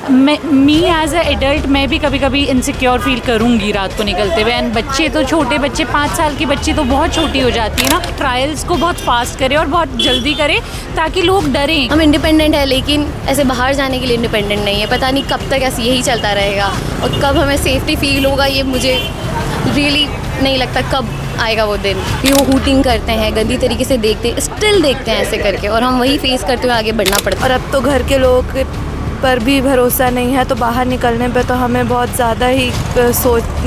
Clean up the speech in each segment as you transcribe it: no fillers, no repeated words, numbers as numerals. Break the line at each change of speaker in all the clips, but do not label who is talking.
Me as a adult मैं भी कभी कभी इनसिक्योर फील करूँगी रात को निकलते हुए। एंड बच्चे तो छोटे बच्चे 5 साल की बच्ची तो बहुत छोटी हो जाती है ना। ट्रायल्स को बहुत फास्ट करें और बहुत जल्दी करें ताकि लोग डरें।
हम इंडिपेंडेंट है लेकिन ऐसे बाहर जाने के लिए इंडिपेंडेंट नहीं है। पता नहीं कब तक ऐसे यही चलता रहेगा और कब हमें सेफ्टी फील होगा, ये मुझे रियली नहीं लगता कब आएगा वो दिन। कि वो हूटिंग करते हैं, गंदी तरीके से स्टिल देखते हैं ऐसे करके, और हम वही फेस करते हुए आगे बढ़ना पड़ता है।
और अब तो घर के लोग पर भी भरोसा नहीं है, तो बाहर निकलने पे तो हमें बहुत ज़्यादा ही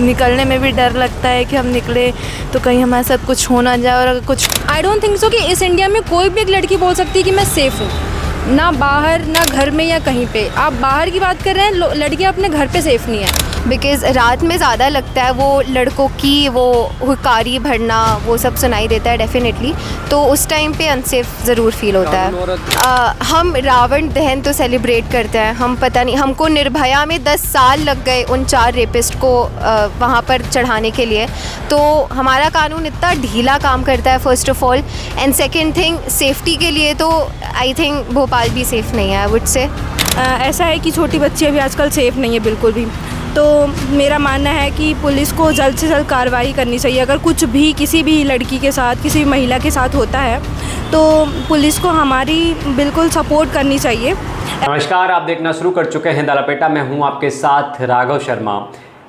निकलने में भी डर लगता है कि हम निकले तो कहीं हमारे साथ कुछ हो ना जाए। और अगर कुछ
आई डोंट थिंक सो कि इस इंडिया में कोई भी एक लड़की बोल सकती है कि मैं सेफ़ हूँ, ना बाहर ना घर में या कहीं पे। आप बाहर की बात कर रहे हैं, लड़कियाँ अपने घर पे सेफ़ नहीं है।
बिकॉज़ रात में ज़्यादा लगता है वो लड़कों की वो हुकारी भरना, वो सब सुनाई देता है डेफिनेटली, तो उस टाइम पे अनसेफ ज़रूर फील होता है। हम रावण दहन तो सेलिब्रेट करते हैं। हम पता नहीं, हमको निर्भया में 10 साल लग गए उन 4 रेपिस्ट को वहाँ पर चढ़ाने के लिए। तो हमारा कानून इतना ढीला काम करता है first of all, and second thing safety के लिए तो आई थिंक भोपाल भी सेफ़ नहीं है। आई वुड से
ऐसा है कि छोटी बच्ची अभी आजकल सेफ़ नहीं है बिल्कुल भी। तो मेरा मानना है कि पुलिस को जल्द से जल्द कार्रवाई करनी चाहिए। अगर कुछ भी किसी भी लड़की के साथ, किसी भी महिला के साथ होता है तो पुलिस को हमारी बिल्कुल सपोर्ट करनी चाहिए।
नमस्कार, आप देखना शुरू कर चुके हैं दालापेटा। मैं हूं आपके साथ राघव शर्मा।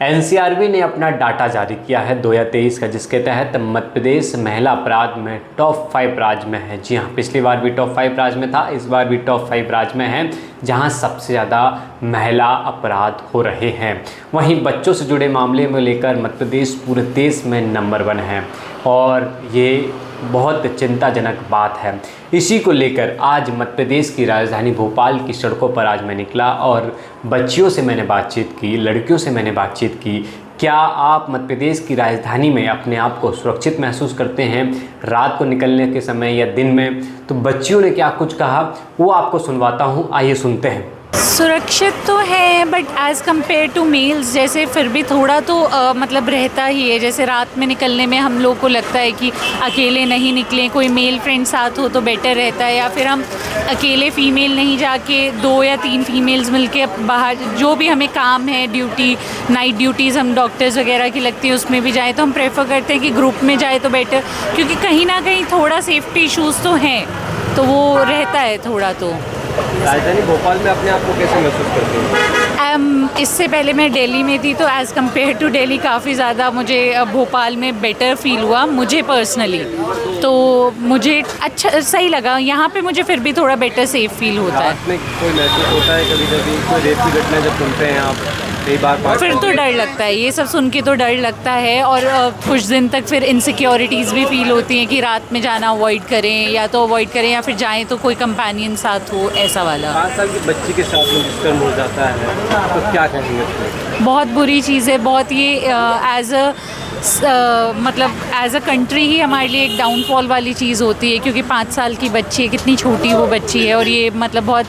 एनसीआरबी ने अपना डाटा जारी किया है 2023 का, जिसके तहत मध्य प्रदेश महिला अपराध में टॉप 5 राज्य में है। जी हाँ, पिछली बार भी टॉप 5 राज्य में था, इस बार भी टॉप 5 राज्य में है जहां सबसे ज़्यादा महिला अपराध हो रहे हैं। वहीं बच्चों से जुड़े मामले में लेकर मध्य प्रदेश पूरे देश में नंबर 1 है और ये बहुत चिंताजनक बात है। इसी को लेकर आज मध्य प्रदेश की राजधानी भोपाल की सड़कों पर आज मैं निकला और बच्चियों से मैंने बातचीत की, लड़कियों से मैंने बातचीत की। क्या आप मध्य प्रदेश की राजधानी में अपने आप को सुरक्षित महसूस करते हैं रात को निकलने के समय या दिन में? तो बच्चियों ने क्या कुछ कहा वो आपको सुनवाता हूँ, आइए सुनते हैं।
सुरक्षित तो है but as compare to males जैसे फिर भी थोड़ा तो मतलब रहता ही है। जैसे रात में निकलने में हम लोग को लगता है कि अकेले नहीं निकलें, कोई मेल फ्रेंड साथ हो तो बेटर रहता है, या फिर हम अकेले फ़ीमेल नहीं जाके 2 या 3 फीमेल्स मिलके बाहर जो भी हमें काम है, ड्यूटी, नाइट ड्यूटीज़ हम डॉक्टर्स वगैरह की लगती है उसमें भी जाएँ तो हम प्रेफर करते हैं कि ग्रुप में जाए तो बेटर, क्योंकि कहीं ना कहीं थोड़ा सेफ्टी इशूज़ तो हैं, तो वो रहता है थोड़ा। तो
राजधानी भोपाल में अपने आप को कैसे महसूस करते हैं?
इससे पहले मैं दिल्ली में थी तो एज़ कम्पेयर टू दिल्ली काफ़ी ज़्यादा मुझे भोपाल में बेटर फील हुआ मुझे पर्सनली। तो मुझे अच्छा सही लगा यहाँ पे, मुझे फिर भी थोड़ा बेटर सेफ फील होता है।
रात में कोई महसूस होता है कभी कभी कोई रेप की घटना जब सुनते हैं आप कई बार?
फिर तो डर लगता है, ये सब सुन के तो डर लगता है। और कुछ दिन तक फिर इनसिक्योरिटीज़ भी फील होती हैं कि रात में जाना अवॉइड करें, या तो अवॉइड करें या फिर जाएं तो कोई कंपेनियन साथ हो, ऐसा वाला।
5 साल की बच्ची के साथ में दुष्कर्म हो जाता है तो क्या कहेंगे उसमें?
बहुत बुरी चीज़ है, बहुत ये मतलब एज अ कंट्री ही हमारे लिए एक डाउनफॉल वाली चीज़ होती है, क्योंकि 5 साल की बच्ची है, कितनी छोटी वो बच्ची है, और ये मतलब बहुत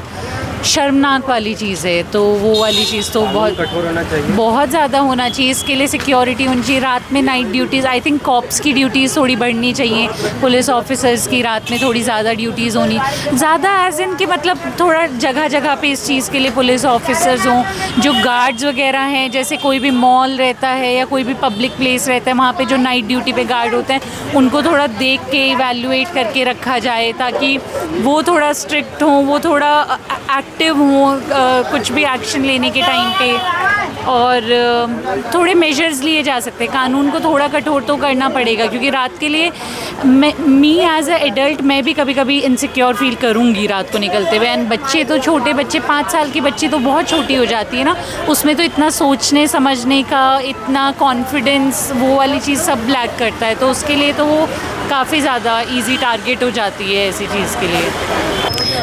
शर्मनाक वाली चीज़ है। तो वो वाली चीज़ तो बहुत
कठोर होना चाहिए, बहुत
ज़्यादा होना चाहिए। इसके लिए सिक्योरिटी होनी चाहिए। रात में night duties, I think cops की ड्यूटीज़ थोड़ी बढ़नी चाहिए, पुलिस ऑफिसर्स की रात में थोड़ी ज़्यादा ड्यूटीज़ होनी ज़्यादा, एज इन कि मतलब थोड़ा जगह जगह पे इस चीज़ के लिए पुलिस ऑफिसर्स हों। जो गार्ड्स वगैरह हैं, जैसे कोई भी मॉल रहता है या कोई भी पब्लिक प्लेस रहता है, वहाँ पे जो नाइट ड्यूटी पे गार्ड होते हैं उनको थोड़ा देख के इवैल्यूएट करके रखा जाए, ताकि वो थोड़ा स्ट्रिक्ट हों, वो थोड़ा एक्टिव हों कुछ भी एक्शन लेने के टाइम पे, और थोड़े मेजर्स लिए जा सकते हैं। कानून को थोड़ा कठोर तो करना पड़ेगा, क्योंकि रात के लिए मी एज अ एडल्ट मैं भी कभी कभी इनसिक्योर फील करूँगी रात को निकलते हुए। एंड बच्चे तो छोटे बच्चे 5 साल की बच्ची तो बहुत छोटी हो जाती है ना, उसमें तो इतना सोचने समझने का, इतना कॉन्फिडेंस, वो वाली चीज़ सब लैक करता है। तो उसके लिए तो वो काफ़ी ज़्यादा ईजी टारगेट हो जाती है ऐसी चीज़ के लिए।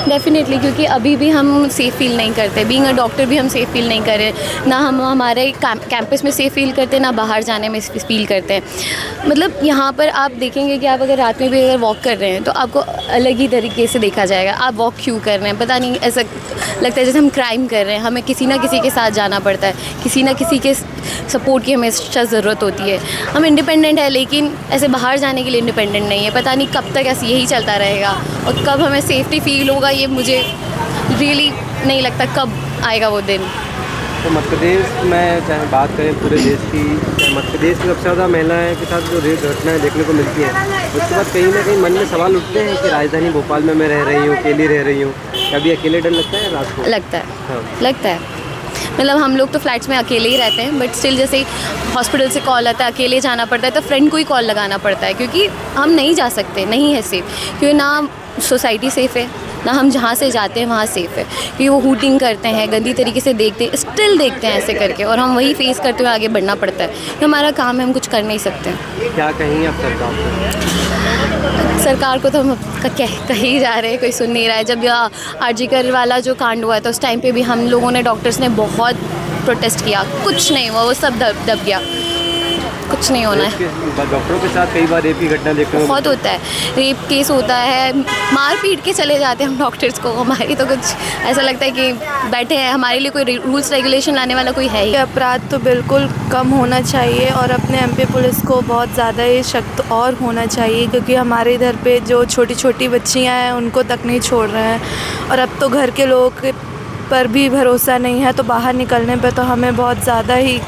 डेफिनेटली, क्योंकि अभी भी हम सेफ़ फील नहीं करते। बीइंग अ डॉक्टर भी हम सेफ़ फील नहीं कर रहे, ना हम हमारे कैंपस में सेफ़ फील करते, ना बाहर जाने में फील करते हैं। मतलब यहाँ पर आप देखेंगे कि आप अगर रात में भी अगर वॉक कर रहे हैं तो आपको अलग ही तरीके से देखा जाएगा। आप वॉक क्यों कर रहे हैं, पता नहीं, ऐसा लगता है जैसे हम क्राइम कर रहे हैं। हमें किसी ना किसी के साथ जाना पड़ता है, किसी ना किसी के सपोर्ट की हमेशा ज़रूरत होती है। हम इंडिपेंडेंट है लेकिन ऐसे बाहर जाने के लिए इंडिपेंडेंट नहीं है। पता नहीं कब तक ऐसे यही चलता रहेगा और कब हमें सेफ्टी फील होगा, ये मुझे रियली नहीं लगता कब आएगा वो दिन।
तो मध्य प्रदेश में चाहे बात करें पूरे देश की, चाहे मध्य प्रदेश में सबसे ज़्यादा महिलाएं के साथ जो रेप घटनाएं देखने को मिलती हैं, उसके बाद कहीं ना कहीं मन में सवाल उठते हैं कि राजधानी भोपाल में मैं रह रही हूँ, अकेली रह रही हूँ, कभी अकेले डर लगता है रात को?
लगता है,
हाँ।
लगता है। मतलब हम लोग तो फ्लैट्स में अकेले ही रहते हैं, बट स्टिल जैसे हॉस्पिटल से कॉल आता है, अकेले जाना पड़ता है, तो फ्रेंड को ही कॉल लगाना पड़ता है, क्योंकि हम नहीं जा सकते, नहीं है सेफ़, क्योंकि ना सोसाइटी सेफ़ है, ना हम जहाँ से जाते हैं वहाँ सेफ़ है, क्योंकि वो हूटिंग करते हैं, गंदी तरीके से देखते हैं, स्टिल देखते हैं ऐसे करके, और हम वही फेस करते हुए आगे बढ़ना पड़ता है, कि हमारा काम है, हम कुछ कर नहीं सकते।
क्या कहेंगे आप सरकार को?
सरकार को तो हम कह ही जा रहे हैं, कोई सुन नहीं रहा है। जब आरजीकर वाला जो कांड हुआ तो उस टाइम पे भी हम लोगों ने, डॉक्टर्स ने बहुत प्रोटेस्ट किया, कुछ नहीं हुआ, वो सब दब गया, कुछ नहीं होना है।
डॉक्टरों के साथ कई बार रेप की घटना देखने को
बहुत होता है, रेप केस होता है, मार पीट के चले जाते हैं हम डॉक्टर्स को। हमारी तो कुछ ऐसा लगता है कि बैठे हैं, हमारे लिए कोई रूल्स रेगुलेशन लाने वाला कोई है ही।
अपराध तो बिल्कुल कम होना चाहिए, और अपने एमपी पुलिस को बहुत ज़्यादा ही सख्त और होना चाहिए, क्योंकि हमारे इधर पे जो छोटी छोटी बच्चियां हैं उनको तक नहीं छोड़ रहे हैं, और अब तो घर के लोग पर भी भरोसा नहीं है, तो बाहर निकलने पे तो हमें बहुत ज़्यादा ही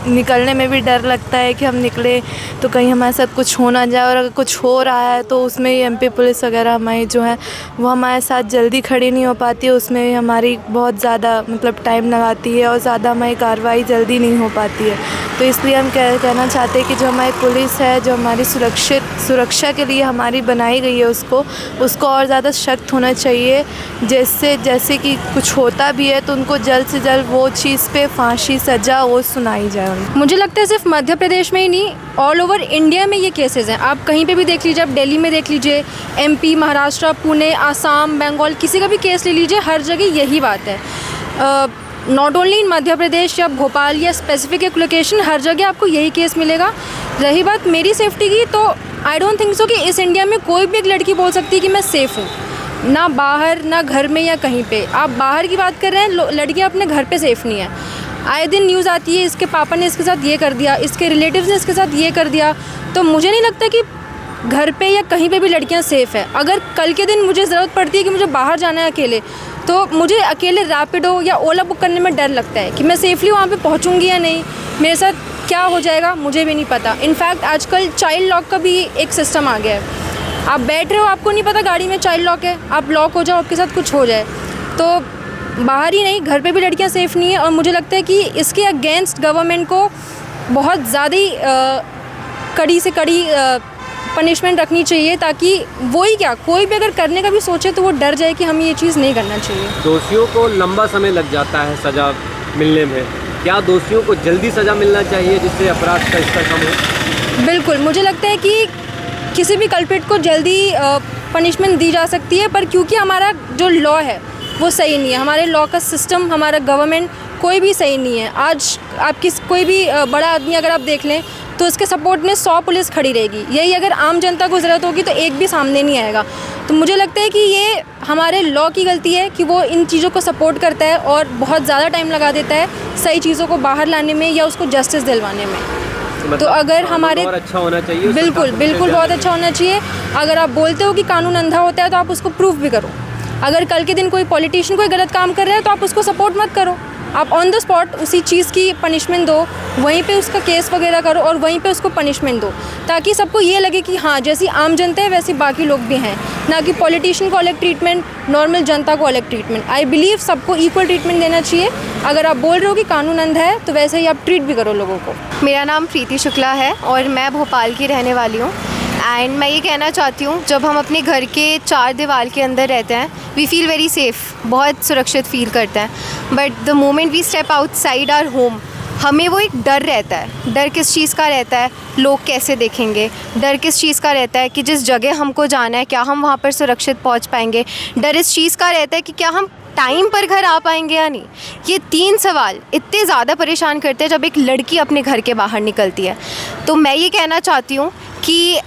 निकलने में भी डर लगता है कि हम निकले तो कहीं हमारे साथ कुछ हो ना जाए, और अगर कुछ हो रहा है तो उसमें ही एमपी पुलिस वगैरह हमारी जो है वो हमारे साथ जल्दी खड़ी नहीं हो पाती है, उसमें भी हमारी बहुत ज़्यादा मतलब टाइम लगाती है, और ज़्यादा हमारी कार्रवाई जल्दी नहीं हो पाती है। तो इसलिए हम कहना चाहते हैं कि जो हमारी पुलिस है, जो हमारी सुरक्षा के लिए हमारी बनाई गई है, उसको और ज़्यादा सख्त होना चाहिए, जैसे कि कुछ होता भी है तो उनको जल्द से जल्द वो चीज़ पे फांसी सज़ा वो सुनाई जाए उनको।
मुझे लगता है सिर्फ मध्य प्रदेश में ही नहीं, ऑल ओवर इंडिया में ये केसेस हैं। आप कहीं पे भी देख लीजिए, आप दिल्ली में देख लीजिए, एमपी, महाराष्ट्र, पुणे, आसाम, बंगाल, किसी का भी केस ले लीजिए, हर जगह यही बात है। Not only in Madhya Pradesh या भोपाल या स्पेसिफिक एक लोकेशन, हर जगह आपको यही केस मिलेगा। रही बात मेरी सेफ्टी की, तो आई डोंट थिंक सो कि इस इंडिया में कोई भी एक लड़की बोल सकती है कि मैं सेफ़ हूँ, ना बाहर, ना घर में या कहीं पे। आप बाहर की बात कर रहे हैं, लड़कियाँ अपने घर पे सेफ़ नहीं है। आए दिन न्यूज़ आती है, इसके पापा ने इसके साथ ये कर दिया, इसके रिलेटिव्स ने इसके साथ ये कर दिया, तो मुझे नहीं लगता कि घर पे या कहीं पे भी लड़कियां सेफ़ है। अगर कल के दिन मुझे ज़रूरत पड़ती है कि मुझे बाहर जाना है अकेले, तो मुझे अकेले रैपिडो या ओला बुक करने में डर लगता है कि मैं सेफली वहाँ पे पहुँचूँगी या नहीं, मेरे साथ क्या हो जाएगा मुझे भी नहीं पता। इनफैक्ट आजकल चाइल्ड लॉक का भी एक सिस्टम आ गया है। आप बैठ रहे हो, आपको नहीं पता गाड़ी में चाइल्ड लॉक है, आप लॉक हो जाओ, आपके साथ कुछ हो जाए। तो बाहर ही नहीं, घर पे भी लड़कियां सेफ़ नहीं है, और मुझे लगता है कि इसके अगेंस्ट गवर्नमेंट को बहुत ज़्यादा ही कड़ी से कड़ी पनिशमेंट रखनी चाहिए, ताकि वही क्या, कोई भी अगर करने का भी सोचे तो वो डर जाए कि हमें ये चीज़ नहीं करना चाहिए।
दोषियों को लंबा समय लग जाता है सज़ा मिलने में, क्या दोषियों को जल्दी सज़ा मिलना चाहिए जिससे अपराध का स्तर कम हो?
बिल्कुल, मुझे लगता है कि किसी भी कल्प्रिट को जल्दी पनिशमेंट दी जा सकती है, पर क्योंकि हमारा जो लॉ है वो सही नहीं है, हमारे लॉ का सिस्टम, हमारा गवर्नमेंट कोई भी सही नहीं है। आज आप कोई भी बड़ा आदमी अगर आप देख लें तो उसके सपोर्ट में 100 पुलिस खड़ी रहेगी, यही अगर आम जनता को ज़रूरत होगी तो एक भी सामने नहीं आएगा। तो मुझे लगता है कि ये हमारे लॉ की गलती है कि वो इन चीज़ों को सपोर्ट करता है और बहुत ज़्यादा टाइम लगा देता है सही चीज़ों को बाहर लाने में या उसको जस्टिस दिलवाने में। तो अगर हमारे
अच्छा होना चाहिए,
बिल्कुल बहुत अच्छा होना चाहिए। अगर आप बोलते हो कि कानून अंधा होता है तो आप उसको प्रूफ भी करो। अगर कल के दिन कोई पॉलिटिशियन कोई गलत काम कर रहा है तो आप उसको सपोर्ट मत करो, आप ऑन द स्पॉट उसी चीज़ की पनिशमेंट दो, वहीं पे उसका केस वगैरह करो और वहीं पे उसको पनिशमेंट दो, ताकि सबको ये लगे कि हाँ जैसी आम जनता है वैसे बाकी लोग भी हैं, ना कि पॉलिटिशियन को अलग ट्रीटमेंट, नॉर्मल जनता को अलग ट्रीटमेंट। आई बिलीव सबको इक्वल ट्रीटमेंट देना चाहिए। अगर आप बोल रहे हो कि कानून अंधा है तो वैसे ही आप ट्रीट भी करो लोगों को।
मेरा नाम प्रीति शुक्ला है और मैं भोपाल की रहने वाली हूँ। एंड मैं ये कहना चाहती हूँ, जब हम अपने घर के 4 दीवार के अंदर रहते हैं वी फील वेरी सेफ़, बहुत सुरक्षित फील करते हैं। But the moment we step outside our home, हमें वो एक डर रहता है। डर किस चीज़ का रहता है? लोग कैसे देखेंगे। डर किस चीज़ का रहता है कि जिस जगह हमको जाना है क्या हम वहाँ पर सुरक्षित पहुँच पाएंगे। डर इस चीज़ का रहता है कि क्या हम टाइम पर घर आ पाएंगे या नहीं। ये 3 सवाल इतने ज़्यादा परेशान करते हैं जब एक लड़की अपने घर के बाहर निकलती है। तो मैं ये कहना चाहती हूँ कि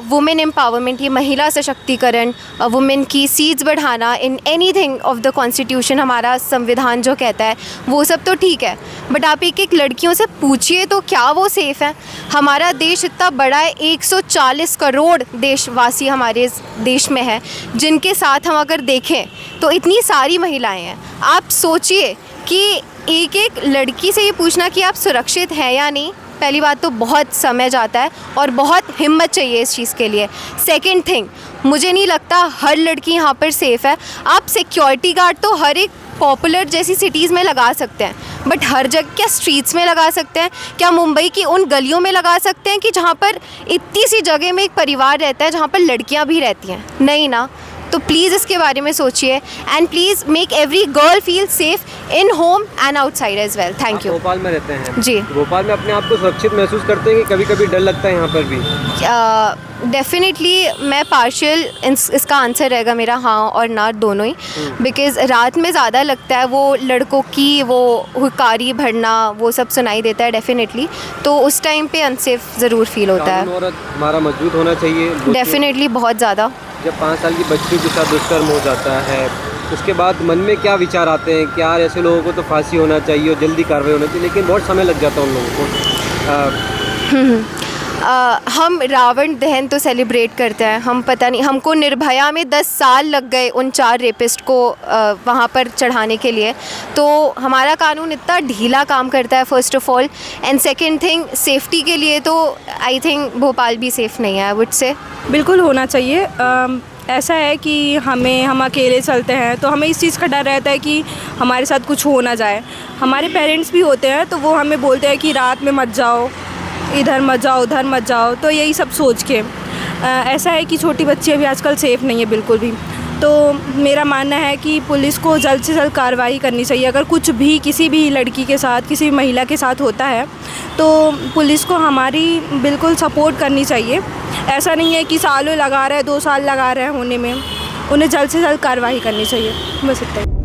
वुमेन एम्पावरमेंट, ये महिला सशक्तिकरण, वुमेन की सीट्स बढ़ाना in anything of the constitution, हमारा संविधान जो कहता है वो सब तो ठीक है, बट आप एक एक लड़कियों से पूछिए तो क्या वो सेफ़ है? हमारा देश इतना बड़ा है, 140 करोड़ देशवासी हमारे इस देश में है, जिनके साथ हम अगर देखें तो इतनी सारी महिलाएं हैं। आप सोचिए कि एक एक लड़की से ये पूछना कि आप सुरक्षित हैं या नहीं, पहली बात तो बहुत समय जाता है और बहुत हिम्मत चाहिए इस चीज़ के लिए। सेकंड थिंग, मुझे नहीं लगता हर लड़की यहाँ पर सेफ़ है। आप सिक्योरिटी गार्ड तो हर एक पॉपुलर जैसी सिटीज़ में लगा सकते हैं, बट हर जगह क्या स्ट्रीट्स में लगा सकते हैं? क्या मुंबई की उन गलियों में लगा सकते हैं कि जहाँ पर इतनी सी जगह में एक परिवार रहता है जहाँ पर लड़कियाँ भी रहती हैं? नहीं ना। तो प्लीज़ इसके बारे में सोचिए and please make every girl feel safe in home and outside as well. Thank you.
Bhopal में रहते हैं
जी।
भोपाल में अपने आप को सुरक्षित महसूस करते हैं कि कभी कभी डर लगता है यहाँ पर भी?
डेफिनेटली मैं पार्शियल इसका आंसर रहेगा मेरा हाँ और ना दोनों ही, बिकॉज़ रात में ज़्यादा लगता है, वो लड़कों की वो हुकारी भरना वो सब सुनाई देता है डेफिनेटली, तो उस टाइम पे अनसेफ ज़रूर फील होता है।
और हमारा मजबूत होना चाहिए
डेफिनेटली बहुत ज़्यादा।
जब 5 साल की बच्ची के साथ दुष्कर्म हो जाता है उसके बाद मन में क्या विचार आते हैं कि यार ऐसे लोगों को तो फांसी होना चाहिए और जल्दी कार्रवाई होना चाहिए, लेकिन बहुत समय लग जाता है उन लोगों को।
हम रावण दहन तो सेलिब्रेट करते हैं, हम पता नहीं, हमको निर्भया में 10 साल लग गए उन 4 रेपिस्ट को वहाँ पर चढ़ाने के लिए, तो हमारा कानून इतना ढीला काम करता है first of all, and second thing safety के लिए तो आई थिंक भोपाल भी सेफ़ नहीं है, आई वुड से।
बिल्कुल होना चाहिए। ऐसा है कि हम अकेले चलते हैं तो हमें इस चीज़ का डर रहता है कि हमारे साथ कुछ हो ना जाए। हमारे पेरेंट्स भी होते हैं तो वो हमें बोलते हैं कि रात में मत जाओ, इधर मत जाओ, उधर मत जाओ, तो यही सब सोच के ऐसा है कि छोटी बच्चियाँ भी आजकल सेफ़ नहीं है बिल्कुल भी। तो मेरा मानना है कि पुलिस को जल्द से जल्द कार्रवाई करनी चाहिए। अगर कुछ भी किसी भी लड़की के साथ, किसी भी महिला के साथ होता है तो पुलिस को हमारी बिल्कुल सपोर्ट करनी चाहिए। ऐसा नहीं है कि सालों लगा रहे हैं, 2 साल लगा रहे हैं होने में, उन्हें जल्द से जल्द कार्रवाई करनी चाहिए, बस इतना ही।